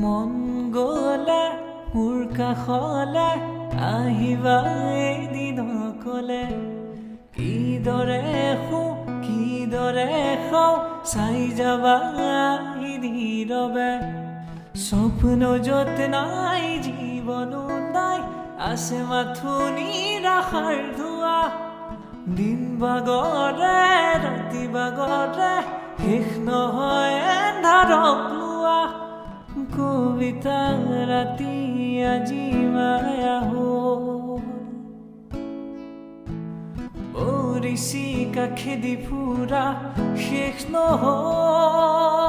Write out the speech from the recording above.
মন গলে মোৰ কাষলে আহিবা এদিন অকলে কিদৰে শু কিদৰে খাওঁ চাই যাবা নীৰৱে স্বপ্ন য'ত নাই জীৱনো নাই আছে মাথো নিৰাশাৰ ধোৱা দিন বাগৰে ৰাতি বাগৰে শেষ নহয় এন্ধাৰক লোৱা কবিতা ৰাতি আজি মায়া হ'ল মৰিছি কাষেদি ফুৰা শেষ নহ'ল